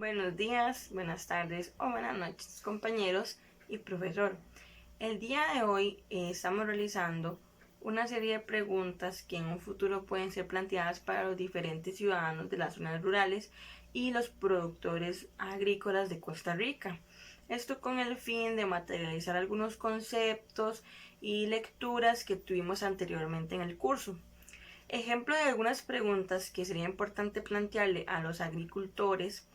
Buenos días, buenas tardes o buenas noches, compañeros y profesor. El día de hoy estamos realizando una serie de preguntas que en un futuro pueden ser planteadas para los diferentes ciudadanos de las zonas rurales y los productores agrícolas de Costa Rica. Esto con el fin de materializar algunos conceptos y lecturas que tuvimos anteriormente en el curso. Ejemplo de algunas preguntas que sería importante plantearle a los agricultores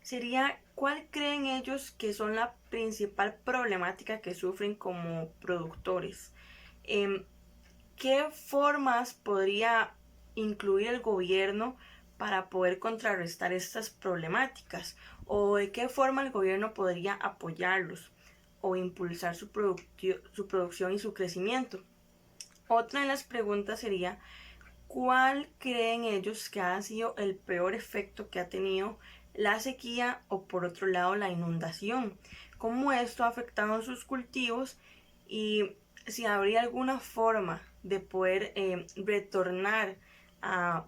sería ¿cuál creen ellos que son la principal problemática que sufren como productores? Em, ¿Qué formas podría incluir el gobierno para poder contrarrestar estas problemáticas? ¿O de qué forma el gobierno podría apoyarlos o impulsar su producción y su crecimiento? Otra de las preguntas sería ¿cuál creen ellos que ha sido el peor efecto que ha tenido la sequía o por otro lado la inundación? ¿Cómo esto ha afectado sus cultivos y si habría alguna forma de poder retornar a,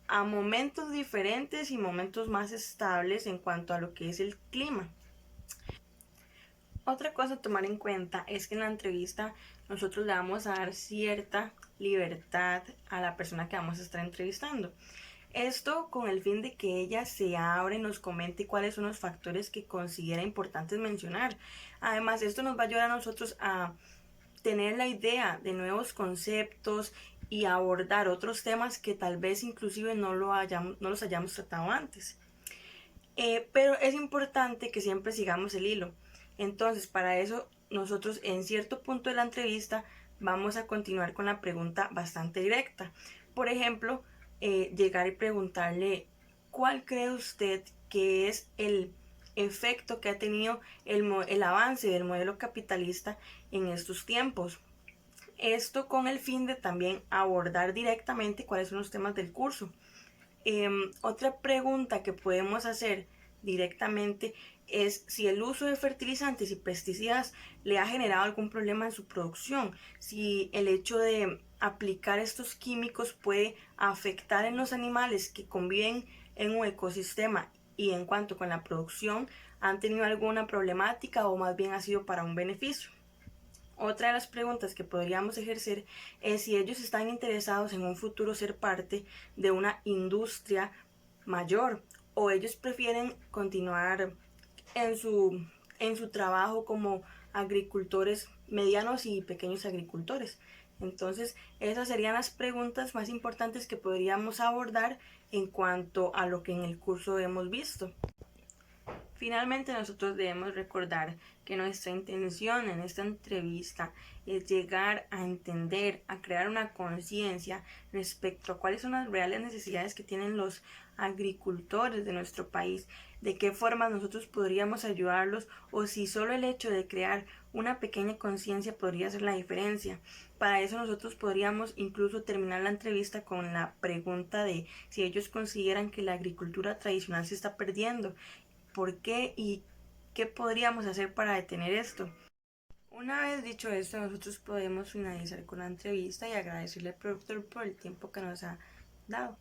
a momentos diferentes y momentos más estables en cuanto a lo que es el clima? Otra cosa a tomar en cuenta es que en la entrevista nosotros le vamos a dar cierta libertad a la persona que vamos a estar entrevistando. Esto con el fin de que ella se abra y nos comente cuáles son los factores que considera importantes mencionar. Además, esto nos va a ayudar a nosotros a tener la idea de nuevos conceptos y abordar otros temas que tal vez inclusive no los hayamos tratado antes. Pero es importante que siempre sigamos el hilo. Entonces, para eso, nosotros en cierto punto de la entrevista vamos a continuar con la pregunta bastante directa. Por ejemplo, llegar y preguntarle, ¿cuál cree usted que es el efecto que ha tenido el avance del modelo capitalista en estos tiempos? Esto con el fin de también abordar directamente cuáles son los temas del curso. Otra pregunta que podemos hacer directamente es si el uso de fertilizantes y pesticidas le ha generado algún problema en su producción, si el hecho de aplicar estos químicos puede afectar en los animales que conviven en un ecosistema y en cuanto con la producción han tenido alguna problemática o más bien ha sido para un beneficio. Otra de las preguntas que podríamos ejercer es si ellos están interesados en un futuro ser parte de una industria mayor o ellos prefieren continuar en su trabajo como agricultores medianos y pequeños agricultores. Entonces, esas serían las preguntas más importantes que podríamos abordar en cuanto a lo que en el curso hemos visto. Finalmente, nosotros debemos recordar que nuestra intención en esta entrevista es llegar a entender, a crear una conciencia respecto a cuáles son las reales necesidades que tienen los agricultores de nuestro país, de qué formas nosotros podríamos ayudarlos o si solo el hecho de crear una pequeña conciencia podría hacer la diferencia. Para eso nosotros podríamos incluso terminar la entrevista con la pregunta de si ellos consideran que la agricultura tradicional se está perdiendo, por qué y qué podríamos hacer para detener esto. Una vez dicho esto, nosotros podemos finalizar con la entrevista y agradecerle al productor por el tiempo que nos ha dado.